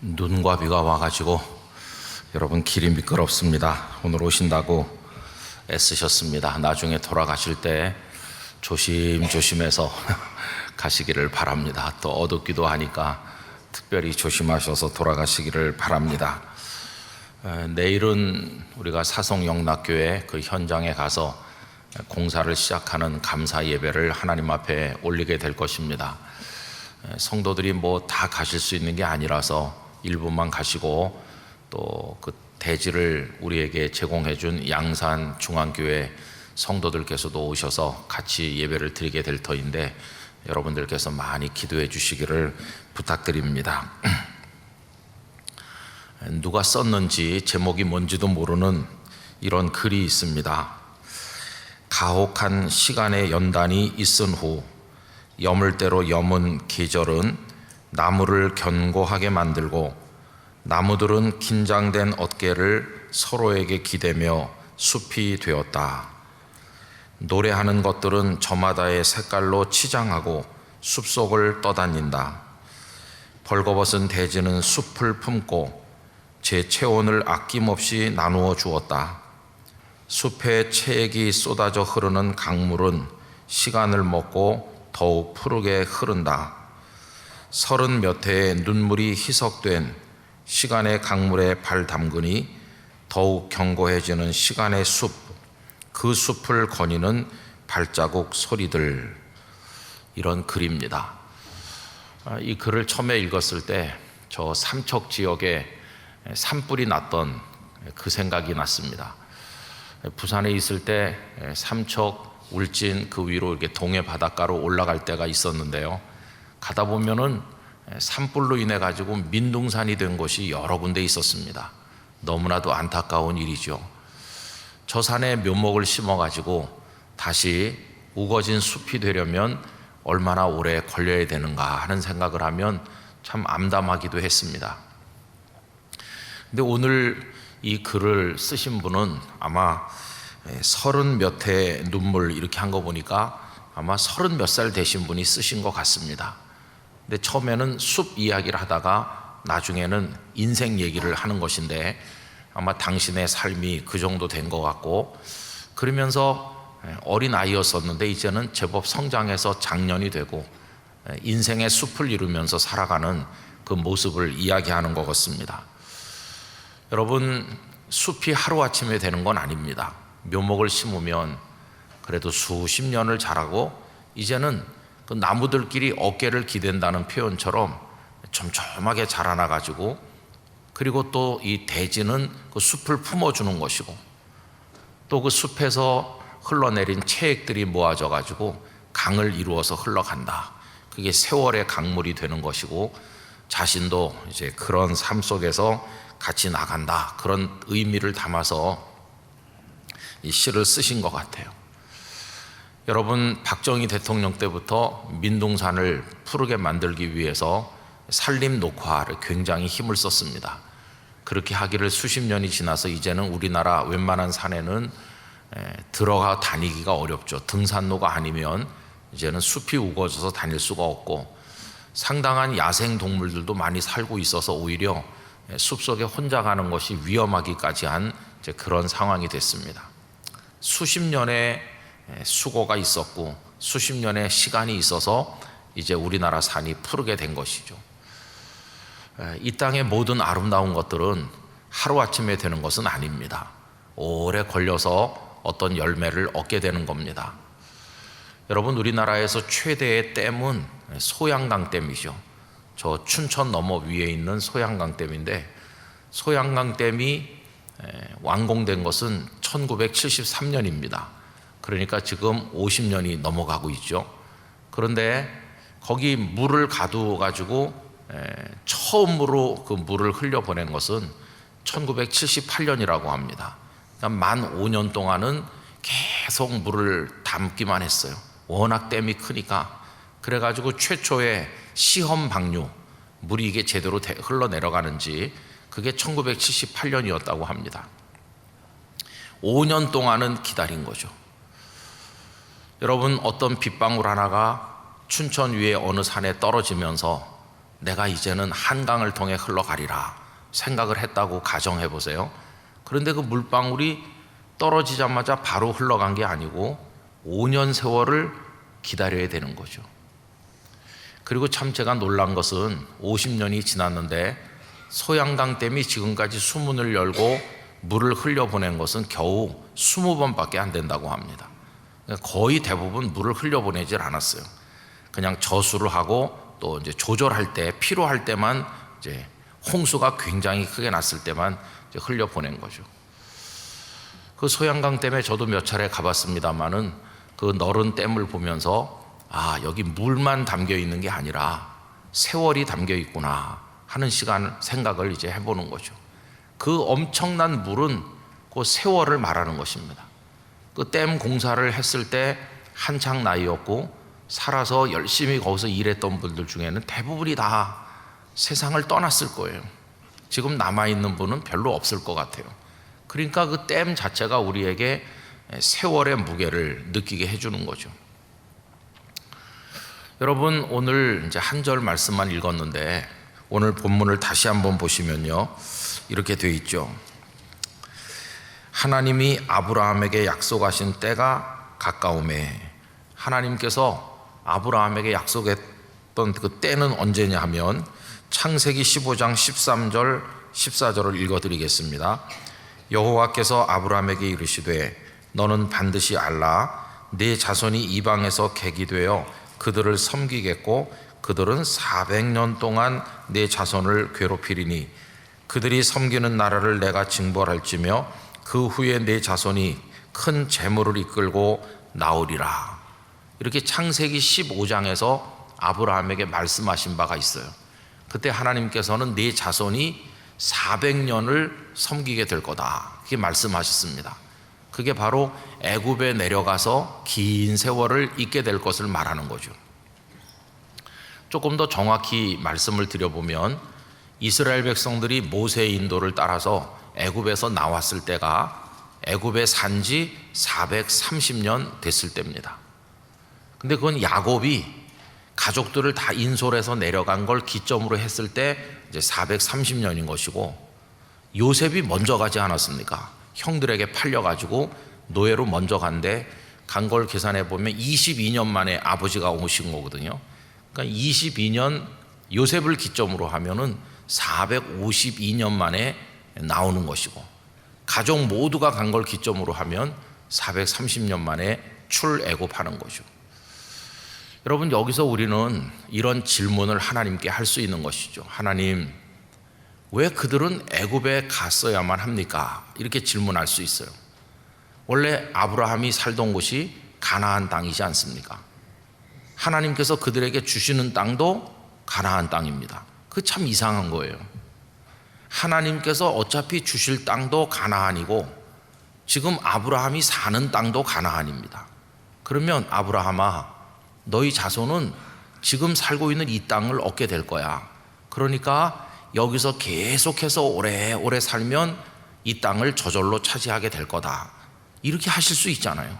눈과 비가 와가지고 여러분 길이 미끄럽습니다. 오늘 오신다고 애쓰셨습니다. 나중에 돌아가실 때 조심조심해서 가시기를 바랍니다. 또 어둡기도 하니까 특별히 조심하셔서 돌아가시기를 바랍니다. 내일은 우리가 사송영락교회 그 현장에 가서 공사를 시작하는 감사 예배를 하나님 앞에 올리게 될 것입니다. 성도들이 뭐 다 가실 수 있는 게 아니라서 일부만 가시고 또 그 대지를 우리에게 제공해 준 양산 중앙교회 성도들께서도 오셔서 같이 예배를 드리게 될 터인데 여러분들께서 많이 기도해 주시기를 부탁드립니다. 누가 썼는지 제목이 뭔지도 모르는 이런 글이 있습니다. 가혹한 시간의 연단이 있은 후 여물대로 여문 계절은 나무를 견고하게 만들고 나무들은 긴장된 어깨를 서로에게 기대며 숲이 되었다. 노래하는 것들은 저마다의 색깔로 치장하고 숲속을 떠다닌다. 벌거벗은 대지는 숲을 품고 제 체온을 아낌없이 나누어 주었다. 숲에 체액이 쏟아져 흐르는 강물은 시간을 먹고 더욱 푸르게 흐른다. 30몇 해의 눈물이 희석된 시간의 강물에 발 담그니 더욱 견고해지는 시간의 숲, 그 숲을 거니는 발자국 소리들. 이런 글입니다. 이 글을 처음에 읽었을 때 저 삼척 지역에 산불이 났던 그 생각이 났습니다. 부산에 있을 때 삼척, 울진 그 위로 이렇게 동해 바닷가로 올라갈 때가 있었는데요. 가다 보면은 산불로 인해 가지고 민둥산이 된 곳이 여러 군데 있었습니다. 너무나도 안타까운 일이죠. 저 산에 묘목을 심어 가지고 다시 우거진 숲이 되려면 얼마나 오래 걸려야 되는가 하는 생각을 하면 참 암담하기도 했습니다. 근데 오늘 이 글을 쓰신 분은 아마 30몇 해 눈물 이렇게 한 거 보니까 아마 30몇 살 되신 분이 쓰신 것 같습니다. 근데 처음에는 숲 이야기를 하다가 나중에는 인생 얘기를 하는 것인데 아마 당신의 삶이 그 정도 된 것 같고, 그러면서 어린 아이였었는데 이제는 제법 성장해서 장년이 되고 인생의 숲을 이루면서 살아가는 그 모습을 이야기하는 것 같습니다. 여러분, 숲이 하루아침에 되는 건 아닙니다. 묘목을 심으면 그래도 수십 년을 자라고 이제는 그 나무들끼리 어깨를 기댄다는 표현처럼 촘촘하게 자라나가지고, 그리고 또 이 대지는 그 숲을 품어주는 것이고 또 그 숲에서 흘러내린 체액들이 모아져 가지고 강을 이루어서 흘러간다. 그게 세월의 강물이 되는 것이고 자신도 이제 그런 삶 속에서 같이 나간다. 그런 의미를 담아서 이 시를 쓰신 것 같아요. 여러분, 박정희 대통령 때부터 민둥산을 푸르게 만들기 위해서 산림 녹화를 굉장히 힘을 썼습니다. 그렇게 하기를 수십 년이 지나서 이제는 우리나라 웬만한 산에는 들어가 다니기가 어렵죠. 등산로가 아니면 이제는 숲이 우거져서 다닐 수가 없고 상당한 야생 동물들도 많이 살고 있어서 오히려 숲속에 혼자 가는 것이 위험하기까지 한 이제 그런 상황이 됐습니다. 수십 년의 수고가 있었고 수십 년의 시간이 있어서 이제 우리나라 산이 푸르게 된 것이죠. 이 땅의 모든 아름다운 것들은 하루아침에 되는 것은 아닙니다. 오래 걸려서 어떤 열매를 얻게 되는 겁니다. 여러분, 우리나라에서 최대의 댐은 소양강댐이죠. 저 춘천 너머 위에 있는 소양강댐인데, 소양강댐이 완공된 것은 1973년입니다. 그러니까 지금 50년이 넘어가고 있죠. 그런데 거기 물을 가두어 가지고 처음으로 그 물을 흘려보낸 것은 1978년이라고 합니다. 그러니까 만 5년 동안은 계속 물을 담기만 했어요. 워낙 댐이 크니까. 그래가지고 최초의 시험 방류, 물이 이게 제대로 흘러내려가는지 그게 1978년이었다고 합니다. 5년 동안은 기다린 거죠. 여러분, 어떤 빗방울 하나가 춘천 위에 어느 산에 떨어지면서 내가 이제는 한강을 통해 흘러가리라 생각을 했다고 가정해 보세요. 그런데 그 물방울이 떨어지자마자 바로 흘러간 게 아니고 5년 세월을 기다려야 되는 거죠. 그리고 참 제가 놀란 것은 50년이 지났는데 소양강 댐이 지금까지 수문을 열고 물을 흘려보낸 것은 겨우 20번밖에 안 된다고 합니다. 거의 대부분 물을 흘려보내질 않았어요. 그냥 저수를 하고 또 이제 조절할 때, 필요할 때만, 이제 홍수가 굉장히 크게 났을 때만 이제 흘려보낸 거죠. 그 소양강 댐에 저도 몇 차례 가봤습니다만은 그 너른 댐을 보면서 여기 물만 담겨 있는 게 아니라 세월이 담겨 있구나 하는 생각을 이제 해보는 거죠. 그 엄청난 물은 그 세월을 말하는 것입니다. 그 댐 공사를 했을 때 한창 나이였고 살아서 열심히 거기서 일했던 분들 중에는 대부분이 다 세상을 떠났을 거예요. 지금 남아있는 분은 별로 없을 것 같아요. 그러니까 그 댐 자체가 우리에게 세월의 무게를 느끼게 해주는 거죠. 여러분, 오늘 이제 한 절 말씀만 읽었는데 오늘 본문을 다시 한번 보시면요, 이렇게 되어 있죠. 하나님이 아브라함에게 약속하신 때가 가까우매. 하나님께서 아브라함에게 약속했던 그 때는 언제냐 하면 창세기 15장 13절 14절을 읽어드리겠습니다. 여호와께서 아브라함에게 이르시되 너는 반드시 알라. 네 자손이 이방에서 객이 되어 그들을 섬기겠고 그들은 400년 동안 네 자손을 괴롭히리니 그들이 섬기는 나라를 내가 징벌할지며 그 후에 네 자손이 큰 재물을 이끌고 나오리라. 이렇게 창세기 15장에서 아브라함에게 말씀하신 바가 있어요. 그때 하나님께서는 네 자손이 400년을 섬기게 될 거다, 그렇게 말씀하셨습니다. 그게 바로 애굽에 내려가서 긴 세월을 있게 될 것을 말하는 거죠. 조금 더 정확히 말씀을 드려보면 이스라엘 백성들이 모세의 인도를 따라서 애굽에서 나왔을 때가 애굽에 산 지 430년 됐을 때입니다. 근데 그건 야곱이 가족들을 다 인솔해서 내려간 걸 기점으로 했을 때 이제 430년인 것이고, 요셉이 먼저 가지 않았습니까? 형들에게 팔려가지고 노예로 먼저 간데 간 걸 계산해 보면 22년 만에 아버지가 오신 거거든요. 그러니까 22년 요셉을 기점으로 하면은 452년 만에 나오는 것이고, 가족 모두가 간 걸 기점으로 하면 430년 만에 출애굽하는 거죠. 여러분, 여기서 우리는 이런 질문을 하나님께 할 수 있는 것이죠. 하나님, 왜 그들은 애굽에 갔어야만 합니까? 이렇게 질문할 수 있어요. 원래 아브라함이 살던 곳이 가나안 땅이지 않습니까? 하나님께서 그들에게 주시는 땅도 가나안 땅입니다. 그 참 이상한 거예요. 하나님께서 어차피 주실 땅도 가나안이고 지금 아브라함이 사는 땅도 가나안입니다. 그러면 아브라함아, 너희 자손은 지금 살고 있는 이 땅을 얻게 될 거야. 그러니까 여기서 계속해서 오래오래 살면 이 땅을 저절로 차지하게 될 거다. 이렇게 하실 수 있잖아요.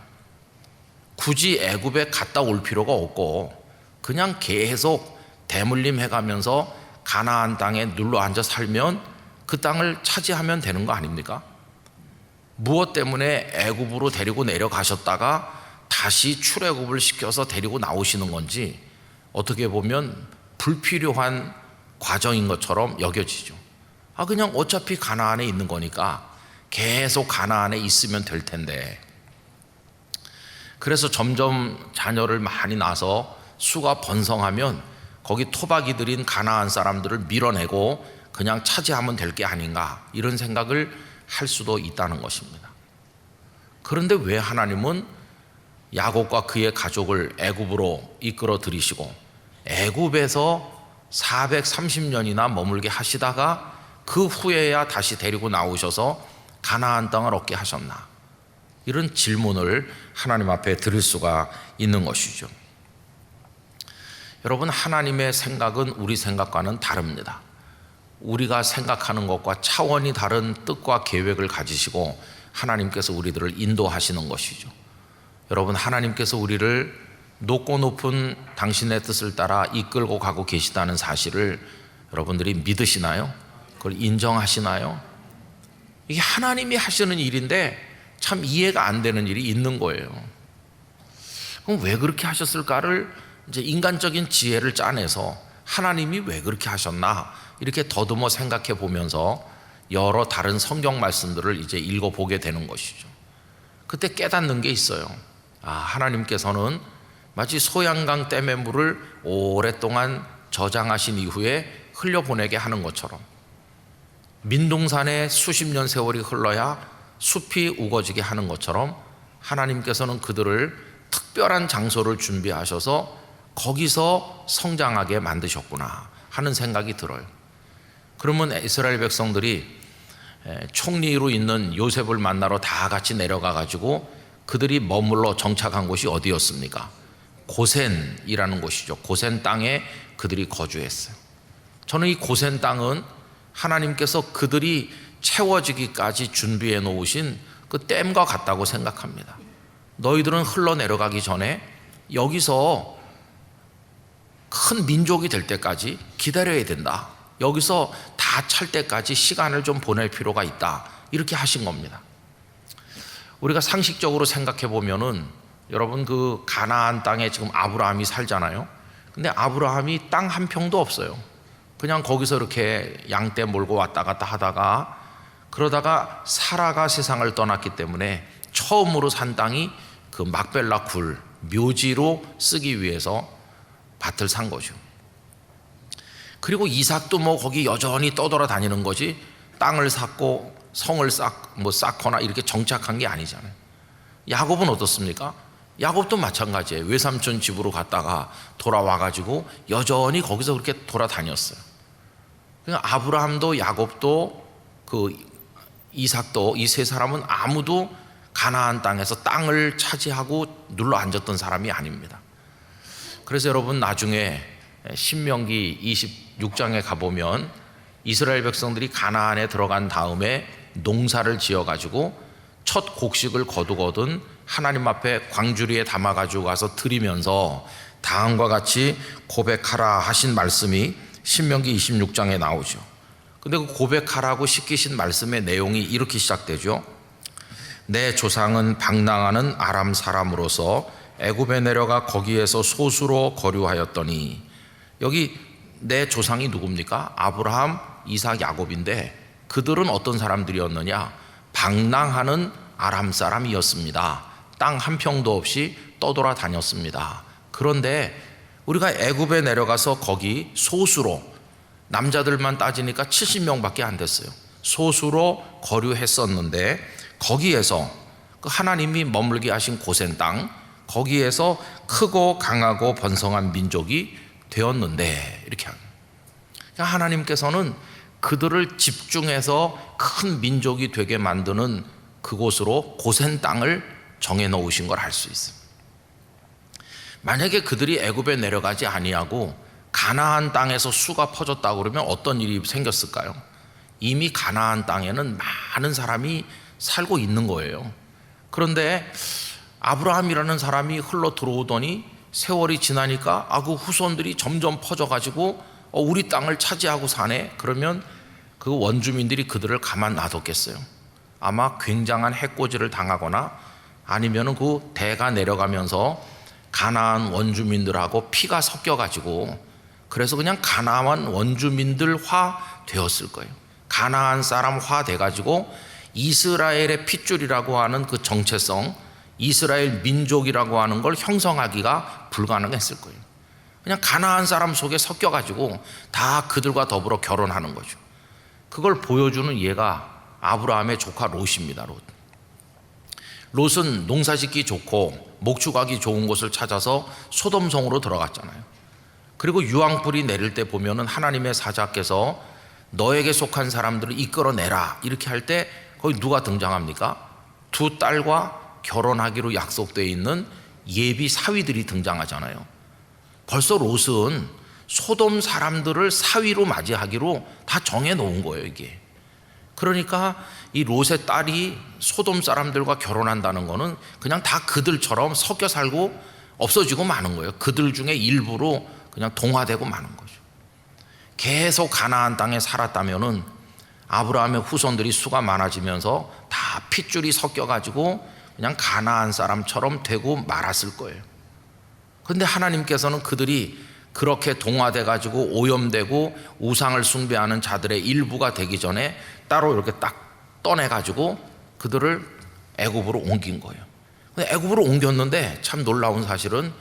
굳이 애굽에 갔다 올 필요가 없고 그냥 계속 대물림 해가면서 가나안 땅에 눌러 앉아 살면 그 땅을 차지하면 되는 거 아닙니까? 무엇 때문에 애굽으로 데리고 내려가셨다가 다시 출애굽을 시켜서 데리고 나오시는 건지 어떻게 보면 불필요한 과정인 것처럼 여겨지죠. 그냥 어차피 가나안에 있는 거니까 계속 가나안에 있으면 될 텐데. 그래서 점점 자녀를 많이 낳아서 수가 번성하면 거기 토박이들인 가나안 사람들을 밀어내고 그냥 차지하면 될 게 아닌가, 이런 생각을 할 수도 있다는 것입니다. 그런데 왜 하나님은 야곱과 그의 가족을 애굽으로 이끌어 들이시고 애굽에서 430년이나 머물게 하시다가 그 후에야 다시 데리고 나오셔서 가나안 땅을 얻게 하셨나, 이런 질문을 하나님 앞에 드릴 수가 있는 것이죠. 여러분, 하나님의 생각은 우리 생각과는 다릅니다. 우리가 생각하는 것과 차원이 다른 뜻과 계획을 가지시고 하나님께서 우리들을 인도하시는 것이죠. 여러분, 하나님께서 우리를 높고 높은 당신의 뜻을 따라 이끌고 가고 계시다는 사실을 여러분들이 믿으시나요? 그걸 인정하시나요? 이게 하나님이 하시는 일인데 참 이해가 안 되는 일이 있는 거예요. 그럼 왜 그렇게 하셨을까를 이제 인간적인 지혜를 짜내서 하나님이 왜 그렇게 하셨나 이렇게 더듬어 생각해 보면서 여러 다른 성경 말씀들을 이제 읽어보게 되는 것이죠. 그때 깨닫는 게 있어요. 하나님께서는 마치 소양강 댐의 물을 오랫동안 저장하신 이후에 흘려보내게 하는 것처럼 민둥산에 수십 년 세월이 흘러야 숲이 우거지게 하는 것처럼 하나님께서는 그들을 특별한 장소를 준비하셔서 거기서 성장하게 만드셨구나 하는 생각이 들어요. 그러면 이스라엘 백성들이 총리로 있는 요셉을 만나러 다 같이 내려가 가지고 그들이 머물러 정착한 곳이 어디였습니까? 고센이라는 곳이죠. 고센 땅에 그들이 거주했어요. 저는 이 고센 땅은 하나님께서 그들이 채워지기까지 준비해 놓으신 그 댐과 같다고 생각합니다. 너희들은 흘러내려가기 전에 여기서 큰 민족이 될 때까지 기다려야 된다. 여기서 다 찰 때까지 시간을 좀 보낼 필요가 있다. 이렇게 하신 겁니다. 우리가 상식적으로 생각해 보면은 여러분 그 가나안 땅에 지금 아브라함이 살잖아요. 근데 아브라함이 땅 한 평도 없어요. 그냥 거기서 이렇게 양떼 몰고 왔다 갔다 하다가 그러다가 사라가 세상을 떠났기 때문에 처음으로 산 땅이 그 막벨라 굴 묘지로 쓰기 위해서 밭을 산 거죠. 그리고 이삭도 뭐 거기 여전히 떠돌아다니는 거지 땅을 샀고 성을 쌓거나 이렇게 정착한 게 아니잖아요. 야곱은 어떻습니까? 야곱도 마찬가지예요. 외삼촌 집으로 갔다가 돌아와가지고 여전히 거기서 그렇게 돌아다녔어요. 그러니까 아브라함도 야곱도 그 이삭도 이 세 사람은 아무도 가나안 땅에서 땅을 차지하고 눌러 앉았던 사람이 아닙니다. 그래서 여러분 나중에 신명기 26장에 가보면 이스라엘 백성들이 가나안에 들어간 다음에 농사를 지어가지고 첫 곡식을 거두거든 하나님 앞에 광주리에 담아가지고 가서 드리면서 다음과 같이 고백하라 하신 말씀이 신명기 26장에 나오죠. 근데 그 고백하라고 시키신 말씀의 내용이 이렇게 시작되죠. 내 조상은 방랑하는 아람 사람으로서 애굽에 내려가 거기에서 소수로 거류하였더니, 여기 내 조상이 누굽니까? 아브라함, 이삭, 야곱인데 그들은 어떤 사람들이었느냐? 방랑하는 아람 사람이었습니다. 땅 한 평도 없이 떠돌아다녔습니다. 그런데 우리가 애굽에 내려가서 거기 소수로, 남자들만 따지니까 70명밖에 안 됐어요. 소수로 거류했었는데 거기에서 그 하나님이 머물게 하신 고센 땅, 거기에서 크고 강하고 번성한 민족이 되었는데, 이렇게 합니다. 그러니까 하나님께서는 그들을 집중해서 큰 민족이 되게 만드는 그곳으로 고센 땅을 정해 놓으신 걸 알 수 있습니다. 만약에 그들이 애굽에 내려가지 아니하고 가나안 땅에서 수가 퍼졌다고 그러면 어떤 일이 생겼을까요? 이미 가나안 땅에는 많은 사람이 살고 있는 거예요. 그런데 아브라함이라는 사람이 흘러 들어오더니 세월이 지나니까 그 후손들이 점점 퍼져가지고 우리 땅을 차지하고 사네. 그러면 그 원주민들이 그들을 가만 놔뒀겠어요? 아마 굉장한 해코지를 당하거나 아니면은 그 대가 내려가면서 가나안 원주민들하고 피가 섞여가지고 그래서 그냥 가나안 원주민들화 되었을 거예요. 가나안 사람화 돼가지고 이스라엘의 핏줄이라고 하는 그 정체성, 이스라엘 민족이라고 하는 걸 형성하기가 불가능했을 거예요. 그냥 가나안 사람 속에 섞여가지고 다 그들과 더불어 결혼하는 거죠. 그걸 보여주는 예가 아브라함의 조카 롯입니다. 롯은 농사짓기 좋고 목축하기 좋은 곳을 찾아서 소돔성으로 들어갔잖아요. 그리고 유황불이 내릴 때 보면은 하나님의 사자께서 너에게 속한 사람들을 이끌어내라 이렇게 할 때 거기 누가 등장합니까? 두 딸과 결혼하기로 약속되어 있는 예비 사위들이 등장하잖아요. 벌써 롯은 소돔 사람들을 사위로 맞이하기로 다 정해 놓은 거예요, 이게. 그러니까 이 롯의 딸이 소돔 사람들과 결혼한다는 거는 그냥 다 그들처럼 섞여 살고 없어지고 마는 거예요. 그들 중에 일부로 그냥 동화되고 마는 거죠. 계속 가나안 땅에 살았다면은 아브라함의 후손들이 수가 많아지면서 다 핏줄이 섞여가지고 그냥 가나안 사람처럼 되고 말았을 거예요. 그런데 하나님께서는 그들이 그렇게 동화돼가지고 오염되고 우상을 숭배하는 자들의 일부가 되기 전에 따로 이렇게 딱 떠내가지고 그들을 애굽으로 옮긴 거예요. 애굽으로 옮겼는데 참 놀라운 사실은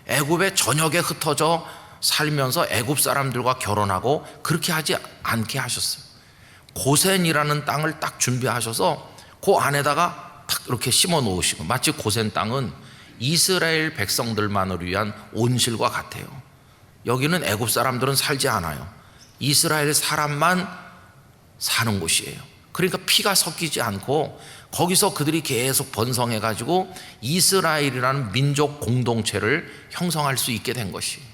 애굽의 전역에 흩어져 살면서 애굽 사람들과 결혼하고 그렇게 하지 않게 하셨어요. 고센이라는 땅을 딱 준비하셔서 그 안에다가 딱 이렇게 심어 놓으시고, 마치 고센 땅은 이스라엘 백성들만을 위한 온실과 같아요. 여기는 애굽 사람들은 살지 않아요. 이스라엘 사람만 사는 곳이에요. 그러니까 피가 섞이지 않고 거기서 그들이 계속 번성해 가지고 이스라엘이라는 민족 공동체를 형성할 수 있게 된 것이에요.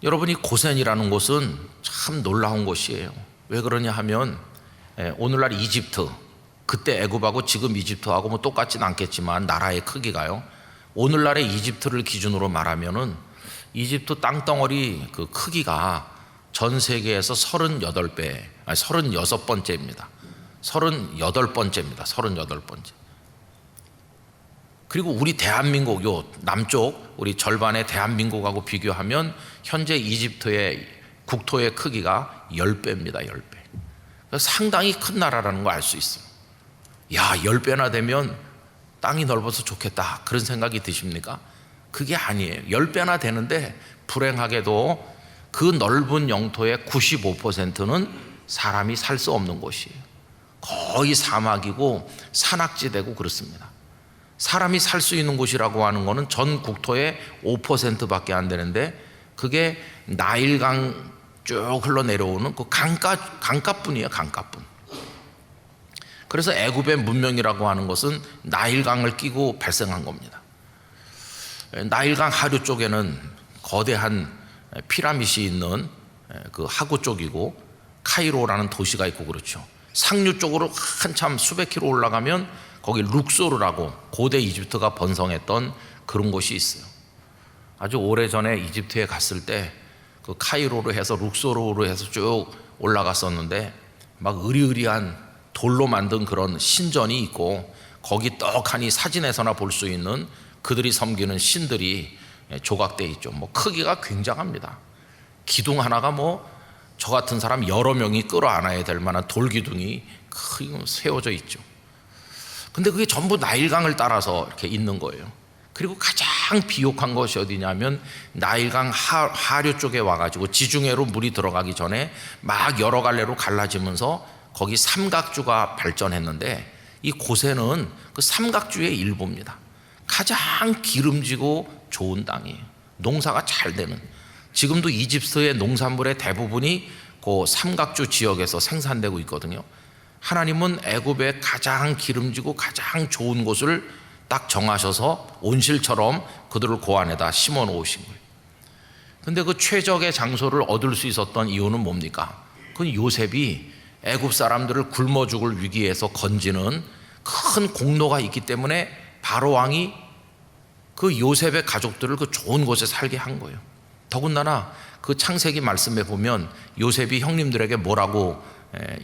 여러분이 고센이라는 곳은 참 놀라운 곳이에요. 왜 그러냐 하면 오늘날 이집트, 그때 애굽하고 지금 이집트하고 뭐 똑같진 않겠지만 나라의 크기가요, 오늘날의 이집트를 기준으로 말하면은 이집트 땅덩어리 그 크기가 전 세계에서 38배, 아니 36번째입니다. 38번째입니다. 38번째. 그리고 우리 대한민국 요 남쪽 우리 절반의 대한민국하고 비교하면 현재 이집트의 국토의 크기가 10배입니다. 10배. 상당히 큰 나라라는 걸 알 수 있어요. 야, 10배나 되면 땅이 넓어서 좋겠다, 그런 생각이 드십니까? 그게 아니에요. 10배나 되는데 불행하게도 그 넓은 영토의 95%는 사람이 살 수 없는 곳이에요. 거의 사막이고 산악지대고 그렇습니다. 사람이 살 수 있는 곳이라고 하는 것은 전 국토의 5%밖에 안 되는데 그게 나일강 쭉 흘러내려오는 그 강가뿐이에요. 강가뿐. 그래서 애굽의 문명이라고 하는 것은 나일강을 끼고 발생한 겁니다. 나일강 하류 쪽에는 거대한 피라밋이 있는 그 하구 쪽이고 카이로라는 도시가 있고 그렇죠. 상류 쪽으로 한참 수백 킬로 올라가면 거기 룩소르라고 고대 이집트가 번성했던 그런 곳이 있어요. 아주 오래전에 이집트에 갔을 때 그 카이로로 해서 룩소르로 해서 쭉 올라갔었는데 막 으리으리한 돌로 만든 그런 신전이 있고 거기 떡하니 사진에서나 볼 수 있는 그들이 섬기는 신들이 조각되어 있죠. 뭐 크기가 굉장합니다. 기둥 하나가 뭐 저 같은 사람 여러 명이 끌어안아야 될 만한 돌 기둥이 크게 세워져 있죠. 근데 그게 전부 나일강을 따라서 이렇게 있는 거예요. 그리고 가장 비옥한 것이 어디냐면 나일강 하류 쪽에 와가지고 지중해로 물이 들어가기 전에 막 여러 갈래로 갈라지면서 거기 삼각주가 발전했는데 이 고센은 그 삼각주의 일부입니다. 가장 기름지고 좋은 땅이에요. 농사가 잘 되는. 지금도 이집트의 농산물의 대부분이 그 삼각주 지역에서 생산되고 있거든요. 하나님은 애굽의 가장 기름지고 가장 좋은 곳을 딱 정하셔서 온실처럼 그들을 그 안에다 심어 놓으신 거예요. 근데 그 최적의 장소를 얻을 수 있었던 이유는 뭡니까? 그건 요셉이 애굽 사람들을 굶어 죽을 위기에서 건지는 큰 공로가 있기 때문에 바로 왕이 그 요셉의 가족들을 그 좋은 곳에 살게 한 거예요. 더군다나 그 창세기 말씀에 보면 요셉이 형님들에게 뭐라고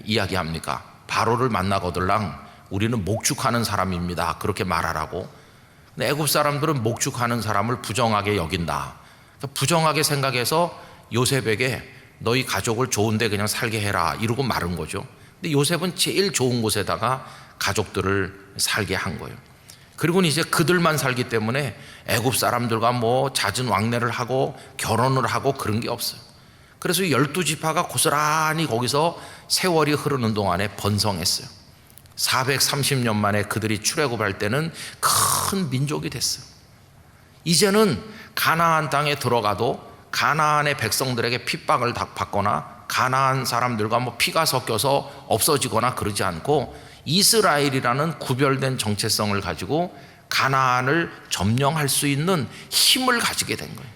이야기합니까? 바로를 만나거들랑 우리는 목축하는 사람입니다, 그렇게 말하라고. 근데 애굽 사람들은 목축하는 사람을 부정하게 여긴다. 부정하게 생각해서 요셉에게 너희 가족을 좋은데 그냥 살게 해라 이러고 말은 거죠. 근데 요셉은 제일 좋은 곳에다가 가족들을 살게 한 거예요. 그리고는 이제 그들만 살기 때문에 애굽 사람들과 뭐 잦은 왕래를 하고 결혼을 하고 그런 게 없어요. 그래서 12지파가 고스란히 거기서 세월이 흐르는 동안에 번성했어요. 430년 만에 그들이 출애굽할 때는 큰 민족이 됐어요. 이제는 가나안 땅에 들어가도 가나안의 백성들에게 핍박을 받거나 가나안 사람들과 뭐 피가 섞여서 없어지거나 그러지 않고 이스라엘이라는 구별된 정체성을 가지고 가나안을 점령할 수 있는 힘을 가지게 된 거예요.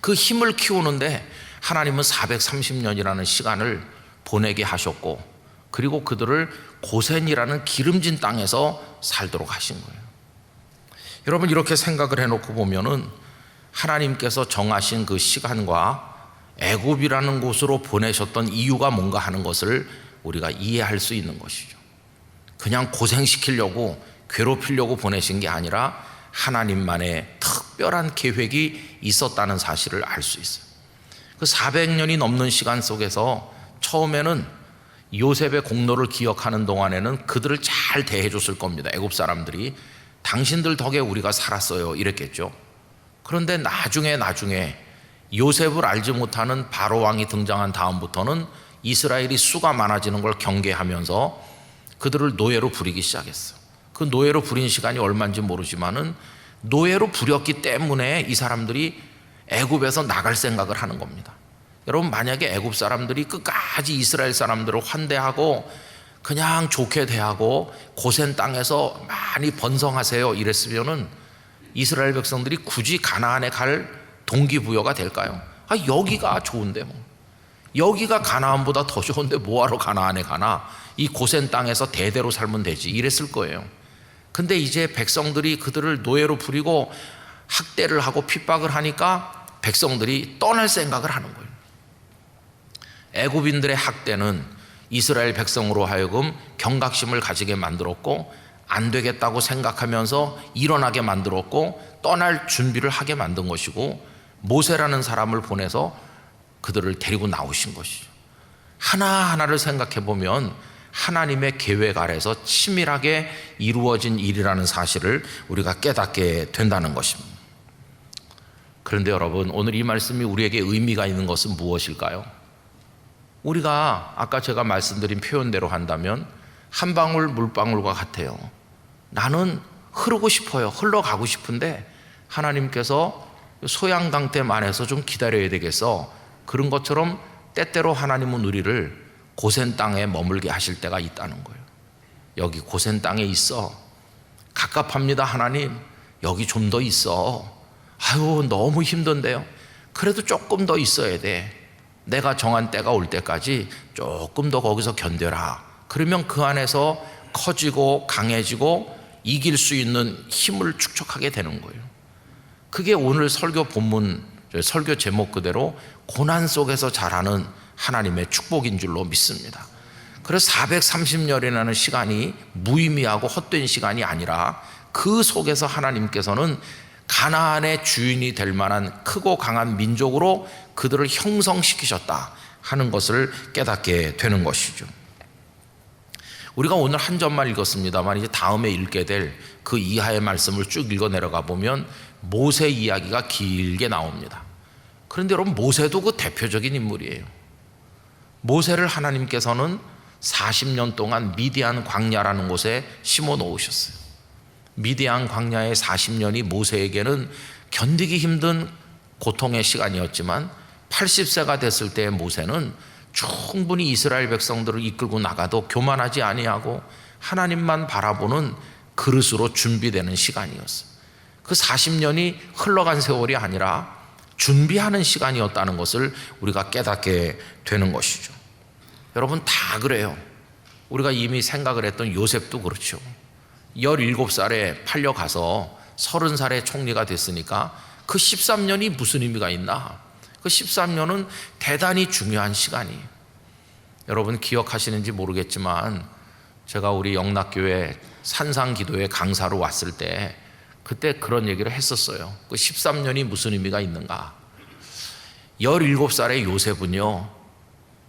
그 힘을 키우는데 하나님은 430년이라는 시간을 보내게 하셨고, 그리고 그들을 고센이라는 기름진 땅에서 살도록 하신 거예요. 여러분, 이렇게 생각을 해놓고 보면은 하나님께서 정하신 그 시간과 애굽이라는 곳으로 보내셨던 이유가 뭔가 하는 것을 우리가 이해할 수 있는 것이죠. 그냥 고생시키려고 괴롭히려고 보내신 게 아니라 하나님만의 특별한 계획이 있었다는 사실을 알 수 있어요. 그 400년이 넘는 시간 속에서 처음에는 요셉의 공로를 기억하는 동안에는 그들을 잘 대해줬을 겁니다. 애굽 사람들이 당신들 덕에 우리가 살았어요 이랬겠죠. 그런데 나중에 요셉을 알지 못하는 바로 왕이 등장한 다음부터는 이스라엘이 수가 많아지는 걸 경계하면서 그들을 노예로 부리기 시작했어. 그 노예로 부린 시간이 얼마인지 모르지만은 노예로 부렸기 때문에 이 사람들이 애굽에서 나갈 생각을 하는 겁니다. 여러분, 만약에 애굽 사람들이 끝까지 이스라엘 사람들을 환대하고 그냥 좋게 대하고 고센 땅에서 많이 번성하세요 이랬으면은 이스라엘 백성들이 굳이 가나안에 갈 동기부여가 될까요? 여기가 좋은데 뭐, 여기가 가나안보다 더 좋은데 뭐하러 가나안에 가나, 이 고센 땅에서 대대로 살면 되지 이랬을 거예요. 근데 이제 백성들이 그들을 노예로 부리고 학대를 하고 핍박을 하니까 백성들이 떠날 생각을 하는 거예요. 애굽인들의 학대는 이스라엘 백성으로 하여금 경각심을 가지게 만들었고, 안 되겠다고 생각하면서 일어나게 만들었고, 떠날 준비를 하게 만든 것이고, 모세라는 사람을 보내서 그들을 데리고 나오신 것이죠. 하나하나를 생각해 보면 하나님의 계획 아래서 치밀하게 이루어진 일이라는 사실을 우리가 깨닫게 된다는 것입니다. 그런데 여러분, 오늘 이 말씀이 우리에게 의미가 있는 것은 무엇일까요? 우리가 아까 제가 말씀드린 표현대로 한다면 한 방울 물방울과 같아요. 나는 흐르고 싶어요. 흘러가고 싶은데 하나님께서 소양강댐 안에서 좀 기다려야 되겠어. 그런 것처럼 때때로 하나님은 우리를 고센 땅에 머물게 하실 때가 있다는 거예요. 여기 고센 땅에 있어. 갑갑합니다 하나님. 여기 좀 더 있어. 아유 너무 힘든데요. 그래도 조금 더 있어야 돼. 내가 정한 때가 올 때까지 조금 더 거기서 견뎌라. 그러면 그 안에서 커지고 강해지고 이길 수 있는 힘을 축적하게 되는 거예요. 그게 오늘 설교 본문, 설교 제목 그대로 고난 속에서 자라는 하나님의 축복인 줄로 믿습니다. 그래서 430년이라는 시간이 무의미하고 헛된 시간이 아니라 그 속에서 하나님께서는 가나안의 주인이 될 만한 크고 강한 민족으로 그들을 형성시키셨다 하는 것을 깨닫게 되는 것이죠. 우리가 오늘 한 점만 읽었습니다만 이제 다음에 읽게 될 그 이하의 말씀을 쭉 읽어 내려가 보면 모세 이야기가 길게 나옵니다. 그런데 여러분, 모세도 그 대표적인 인물이에요. 모세를 하나님께서는 40년 동안 미디안 광야라는 곳에 심어 놓으셨어요. 미디안 광야의 40년이 모세에게는 견디기 힘든 고통의 시간이었지만 80세가 됐을 때의 모세는 충분히 이스라엘 백성들을 이끌고 나가도 교만하지 아니하고 하나님만 바라보는 그릇으로 준비되는 시간이었어요. 그 40년이 흘러간 세월이 아니라 준비하는 시간이었다는 것을 우리가 깨닫게 되는 것이죠. 여러분, 다 그래요. 우리가 이미 생각을 했던 요셉도 그렇죠. 17살에 팔려가서 30살에 총리가 됐으니까 그 13년이 무슨 의미가 있나? 그 13년은 대단히 중요한 시간이에요. 여러분 기억하시는지 모르겠지만 제가 우리 영락교회 산상기도회 강사로 왔을 때 그때 그런 얘기를 했었어요. 그 13년이 무슨 의미가 있는가? 17살의 요셉은요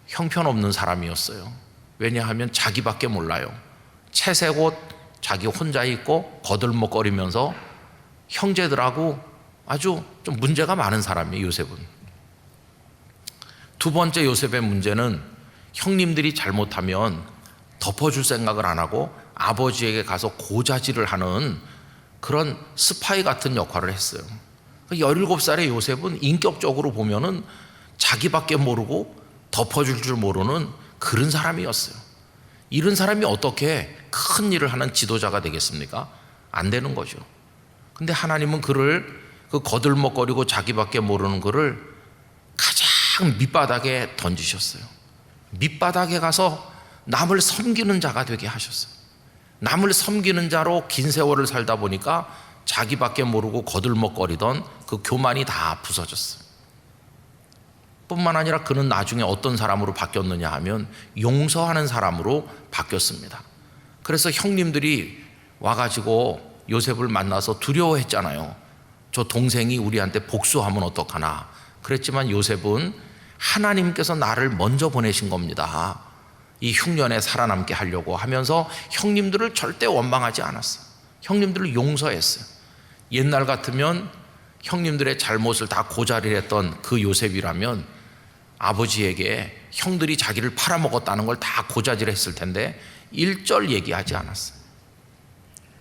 형편없는 사람이었어요. 왜냐하면 자기밖에 몰라요. 채색 옷 자기 혼자 입고 거들먹거리면서 형제들하고 아주 좀 문제가 많은 사람이에요. 요셉은. 두 번째 요셉의 문제는 형님들이 잘못하면 덮어줄 생각을 안 하고 아버지에게 가서 고자질을 하는 그런 스파이 같은 역할을 했어요. 17살의 요셉은 인격적으로 보면은 자기밖에 모르고 덮어줄 줄 모르는 그런 사람이었어요. 이런 사람이 어떻게 큰 일을 하는 지도자가 되겠습니까? 안 되는 거죠. 근데 하나님은 그를 그 거들먹거리고 자기밖에 모르는 그를 가장 밑바닥에 던지셨어요. 밑바닥에 가서 남을 섬기는 자가 되게 하셨어요. 남을 섬기는 자로 긴 세월을 살다 보니까 자기밖에 모르고 거들먹거리던 그 교만이 다 부서졌어요. 뿐만 아니라 그는 나중에 어떤 사람으로 바뀌었느냐 하면 용서하는 사람으로 바뀌었습니다. 그래서 형님들이 와가지고 요셉을 만나서 두려워했잖아요. 저 동생이 우리한테 복수하면 어떡하나. 그랬지만 요셉은 하나님께서 나를 먼저 보내신 겁니다. 이 흉년에 살아남게 하려고 하면서 형님들을 절대 원망하지 않았어요. 형님들을 용서했어요. 옛날 같으면 형님들의 잘못을 다 고자리를 했던 그 요셉이라면 아버지에게 형들이 자기를 팔아먹었다는 걸 다 고자질했을 텐데 일절 얘기하지 않았어요.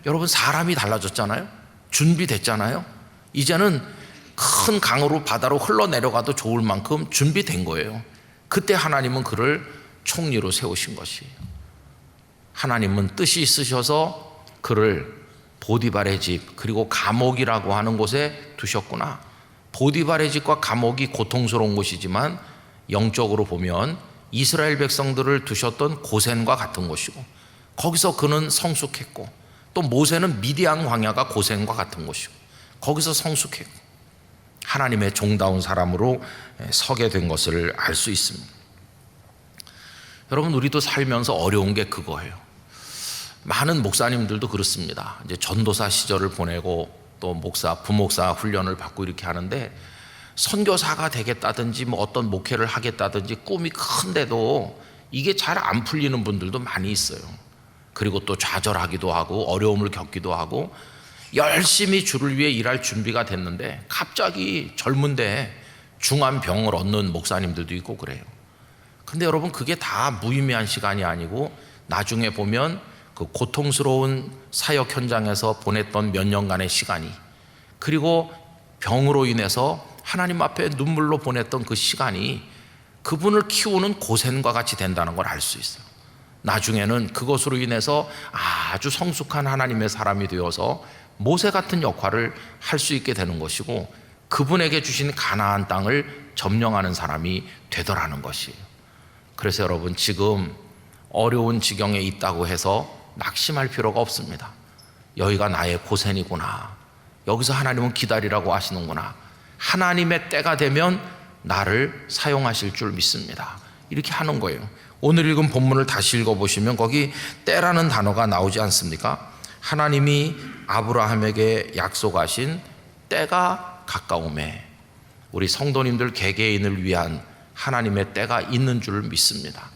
여러분, 사람이 달라졌잖아요. 준비됐잖아요. 이제는 큰 강으로 바다로 흘러내려가도 좋을 만큼 준비된 거예요. 그때 하나님은 그를 총리로 세우신 것이에요. 하나님은 뜻이 있으셔서 그를 보디발의 집, 그리고 감옥이라고 하는 곳에 두셨구나. 보디발의 집과 감옥이 고통스러운 곳이지만 영적으로 보면 이스라엘 백성들을 두셨던 고센과 같은 곳이고, 거기서 그는 성숙했고, 또 모세는 미디안 광야가 고센과 같은 곳이고, 거기서 성숙했고 하나님의 종다운 사람으로 서게 된 것을 알 수 있습니다. 여러분, 우리도 살면서 어려운 게 그거예요. 많은 목사님들도 그렇습니다. 이제 전도사 시절을 보내고 또 목사, 부목사 훈련을 받고 이렇게 하는데 선교사가 되겠다든지 뭐 어떤 목회를 하겠다든지 꿈이 큰데도 이게 잘 안 풀리는 분들도 많이 있어요. 그리고 또 좌절하기도 하고 어려움을 겪기도 하고 열심히 주를 위해 일할 준비가 됐는데 갑자기 젊은데 중한 병을 얻는 목사님들도 있고 그래요. 근데 여러분, 그게 다 무의미한 시간이 아니고 나중에 보면 그 고통스러운 사역 현장에서 보냈던 몇 년간의 시간이, 그리고 병으로 인해서 하나님 앞에 눈물로 보냈던 그 시간이 그분을 키우는 고센과 같이 된다는 걸 알 수 있어요. 나중에는 그것으로 인해서 아주 성숙한 하나님의 사람이 되어서 모세 같은 역할을 할 수 있게 되는 것이고, 그분에게 주신 가나안 땅을 점령하는 사람이 되더라는 것이에요. 그래서 여러분, 지금 어려운 지경에 있다고 해서 낙심할 필요가 없습니다. 여기가 나의 고센이구나. 여기서 하나님은 기다리라고 하시는구나. 하나님의 때가 되면 나를 사용하실 줄 믿습니다. 이렇게 하는 거예요. 오늘 읽은 본문을 다시 읽어보시면 거기 때라는 단어가 나오지 않습니까? 하나님이 아브라함에게 약속하신 때가 가까움에, 우리 성도님들 개개인을 위한 하나님의 때가 있는 줄 믿습니다.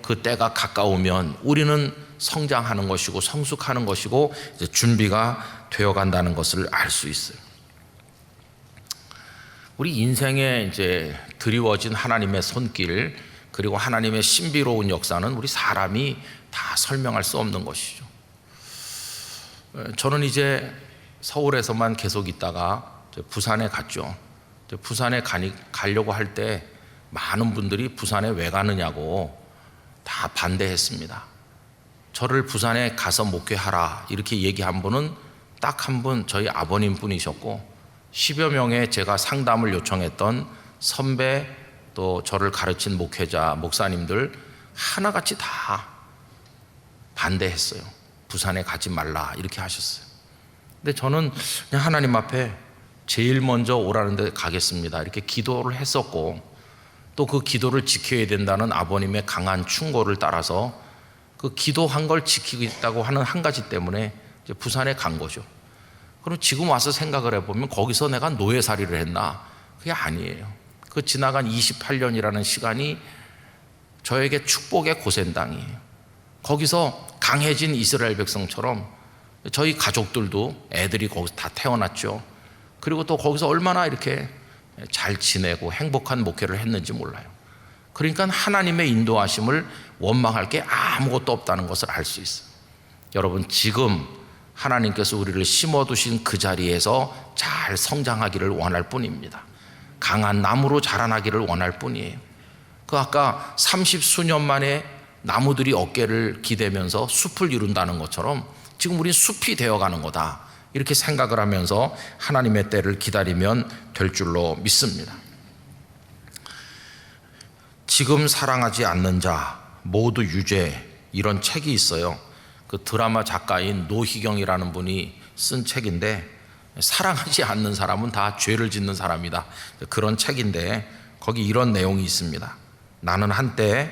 그 때가 가까우면 우리는 성장하는 것이고 성숙하는 것이고 이제 준비가 되어 간다는 것을 알 수 있어요. 우리 인생에 이제 드리워진 하나님의 손길, 그리고 하나님의 신비로운 역사는 우리 사람이 다 설명할 수 없는 것이죠. 저는 이제 서울에서만 계속 있다가 부산에 갔죠. 부산에 가려고 할 때 많은 분들이 부산에 왜 가느냐고 다 반대했습니다. 저를 부산에 가서 목회하라 이렇게 얘기한 분은 딱 한 분, 저희 아버님 분이셨고, 10여 명의 제가 상담을 요청했던 선배, 또 저를 가르친 목회자, 목사님들 하나같이 다 반대했어요. 부산에 가지 말라 이렇게 하셨어요. 근데 저는 그냥 하나님 앞에 제일 먼저 오라는 데 가겠습니다 이렇게 기도를 했었고, 또 그 기도를 지켜야 된다는 아버님의 강한 충고를 따라서 그 기도한 걸 지키겠다고 하는 한 가지 때문에 이제 부산에 간 거죠. 그럼 지금 와서 생각을 해보면 거기서 내가 노예살이를 했나? 그게 아니에요. 그 지나간 28년이라는 시간이 저에게 축복의 고센 땅이에요. 거기서 강해진 이스라엘 백성처럼 저희 가족들도 애들이 거기서 다 태어났죠. 그리고 또 거기서 얼마나 이렇게 잘 지내고 행복한 목회를 했는지 몰라요. 그러니까 하나님의 인도하심을 원망할 게 아무것도 없다는 것을 알 수 있어요. 여러분, 지금 하나님께서 우리를 심어두신 그 자리에서 잘 성장하기를 원할 뿐입니다. 강한 나무로 자라나기를 원할 뿐이에요. 그 아까 30수년 만에 나무들이 어깨를 기대면서 숲을 이룬다는 것처럼 지금 우린 숲이 되어가는 거다, 이렇게 생각을 하면서 하나님의 때를 기다리면 될 줄로 믿습니다. 지금 사랑하지 않는 자 모두 유죄, 이런 책이 있어요. 그 드라마 작가인 노희경이라는 분이 쓴 책인데 사랑하지 않는 사람은 다 죄를 짓는 사람이다. 그런 책인데 거기 이런 내용이 있습니다. 나는 한때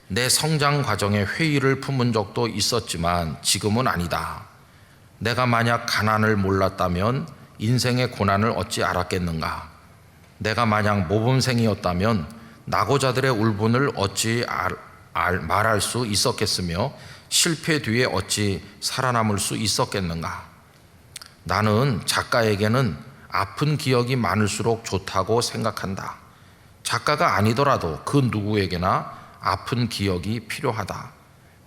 내 성장 과정에 회의를 품은 적도 있었지만 지금은 아니다. 내가 만약 가난을 몰랐다면 인생의 고난을 어찌 알았겠는가? 내가 만약 모범생이었다면 낙오자들의 울분을 어찌 말할 수 있었겠으며 실패 뒤에 어찌 살아남을 수 있었겠는가? 나는 작가에게는 아픈 기억이 많을수록 좋다고 생각한다. 작가가 아니더라도 그 누구에게나 아픈 기억이 필요하다.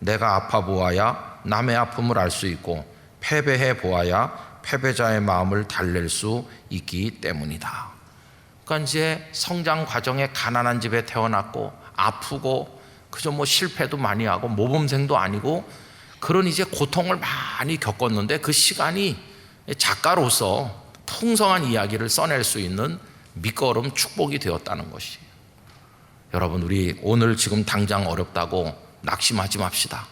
내가 아파 보아야 남의 아픔을 알 수 있고 패배해 보아야 패배자의 마음을 달랠 수 있기 때문이다. 그러니까 이제 성장 과정에 가난한 집에 태어났고 아프고 그저 뭐 실패도 많이 하고 모범생도 아니고 그런 이제 고통을 많이 겪었는데 그 시간이 작가로서 풍성한 이야기를 써낼 수 있는 밑거름 축복이 되었다는 것이. 여러분, 우리 오늘 지금 당장 어렵다고 낙심하지 맙시다.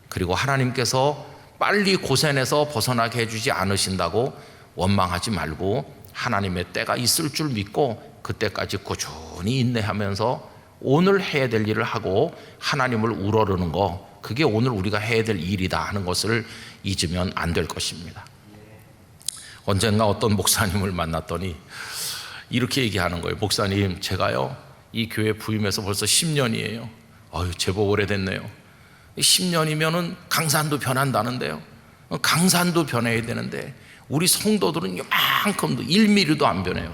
그리고 하나님께서 빨리 고생에서 벗어나게 해주지 않으신다고 원망하지 말고 하나님의 때가 있을 줄 믿고 그때까지 꾸준히 인내하면서 오늘 해야 될 일을 하고 하나님을 우러르는 거, 그게 오늘 우리가 해야 될 일이다 하는 것을 잊으면 안 될 것입니다. 언젠가 어떤 목사님을 만났더니 이렇게 얘기하는 거예요. 목사님, 제가요 이 교회 부임해서 벌써 10년이에요. 제법 오래됐네요. 10년이면은 강산도 변한다는데요. 강산도 변해야 되는데 우리 성도들은 이만큼도 1mm도 안 변해요.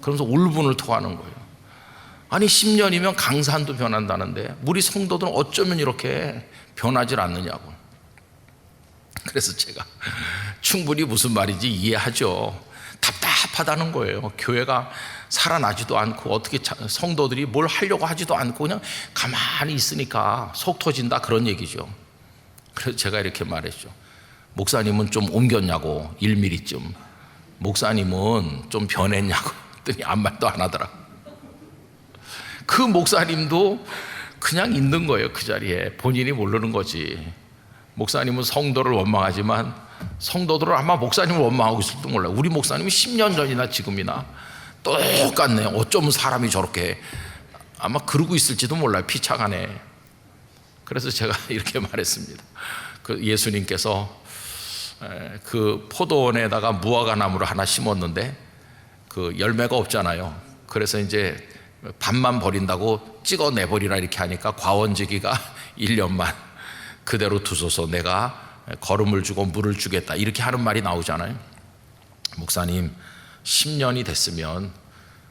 그러면서 울분을 토하는 거예요. 아니 10년이면 강산도 변한다는데 우리 성도들은 어쩌면 이렇게 변하질 않느냐고. 그래서 제가 충분히 무슨 말인지 이해하죠. 답답하다는 거예요. 교회가 살아나지도 않고 어떻게 성도들이 뭘 하려고 하지도 않고 그냥 가만히 있으니까 속 터진다, 그런 얘기죠. 그래서 제가 이렇게 말했죠. 목사님은 좀 옮겼냐고, 1mm쯤. 목사님은 좀 변했냐고 했더니 아무 말도 안 하더라. 그 목사님도 그냥 있는 거예요. 그 자리에 본인이 모르는 거지. 목사님은 성도를 원망하지만 성도들은 아마 목사님을 원망하고 있을지도 몰라요. 우리 목사님은 10년 전이나 지금이나 똑같네요. 어쩌면 사람이 저렇게 아마 그러고 있을지도 몰라요. 피차간에. 그래서 제가 이렇게 말했습니다. 그 예수님께서 그 포도원에다가 무화과 나무를 하나 심었는데 그 열매가 없잖아요. 그래서 이제 밭만 버린다고 찍어내버리라 이렇게 하니까 과원지기가 1년만 그대로 두소서, 내가 거름을 주고 물을 주겠다, 이렇게 하는 말이 나오잖아요. 목사님 10년이 됐으면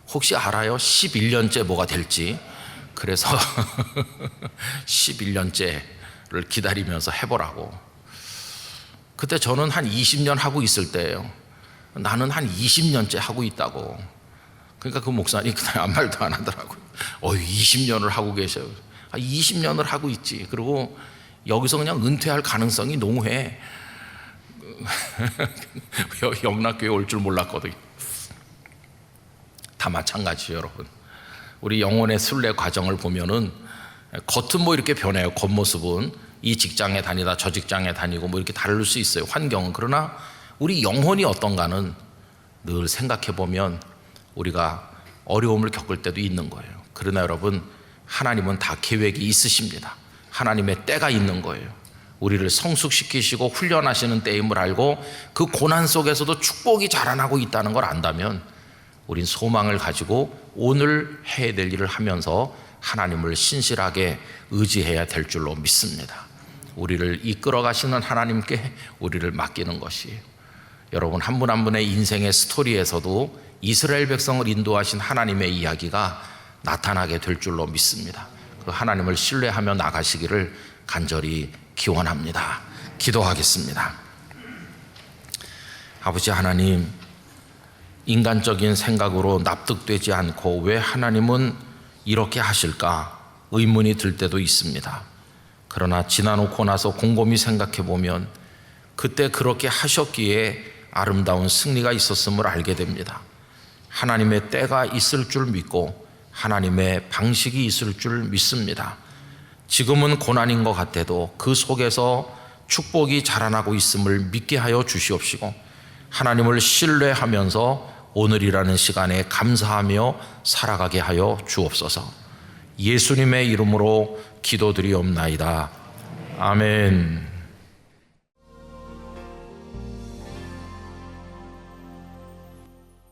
혹시 알아요? 11년째 뭐가 될지. 그래서 11년째를 기다리면서 해보라고. 그때 저는 한 20년 하고 있을 때예요. 나는 한 20년째 하고 있다고. 그러니까 그 목사님 그날 아무 말도 안 하더라고요. 20년을 하고 계셔요. 20년을 하고 있지. 그리고 여기서 그냥 은퇴할 가능성이 농후해. 영락교회 올 줄 몰랐거든요. 다 마찬가지죠, 여러분. 우리 영혼의 순례 과정을 보면은 겉은 뭐 이렇게 변해요. 겉모습은 이 직장에 다니다 저 직장에 다니고 뭐 이렇게 다를 수 있어요, 환경은. 그러나 우리 영혼이 어떤가는 늘 생각해 보면 우리가 어려움을 겪을 때도 있는 거예요. 그러나 여러분, 하나님은 다 계획이 있으십니다. 하나님의 때가 있는 거예요. 우리를 성숙시키시고 훈련하시는 때임을 알고 그 고난 속에서도 축복이 자라나고 있다는 걸 안다면 우린 소망을 가지고 오늘 해야 될 일을 하면서 하나님을 신실하게 의지해야 될 줄로 믿습니다. 우리를 이끌어 가시는 하나님께 우리를 맡기는 것이에요. 여러분, 한 분 한 분의 인생의 스토리에서도 이스라엘 백성을 인도하신 하나님의 이야기가 나타나게 될 줄로 믿습니다. 그 하나님을 신뢰하며 나가시기를 간절히 기원합니다. 기도하겠습니다. 아버지 하나님, 인간적인 생각으로 납득되지 않고 왜 하나님은 이렇게 하실까 의문이 들 때도 있습니다. 그러나 지나놓고 나서 곰곰이 생각해 보면 그때 그렇게 하셨기에 아름다운 승리가 있었음을 알게 됩니다. 하나님의 때가 있을 줄 믿고 하나님의 방식이 있을 줄 믿습니다. 지금은 고난인 것 같아도 그 속에서 축복이 자라나고 있음을 믿게 하여 주시옵시고 하나님을 신뢰하면서 오늘이라는 시간에 감사하며 살아가게 하여 주옵소서. 예수님의 이름으로 기도드리옵나이다. 아멘.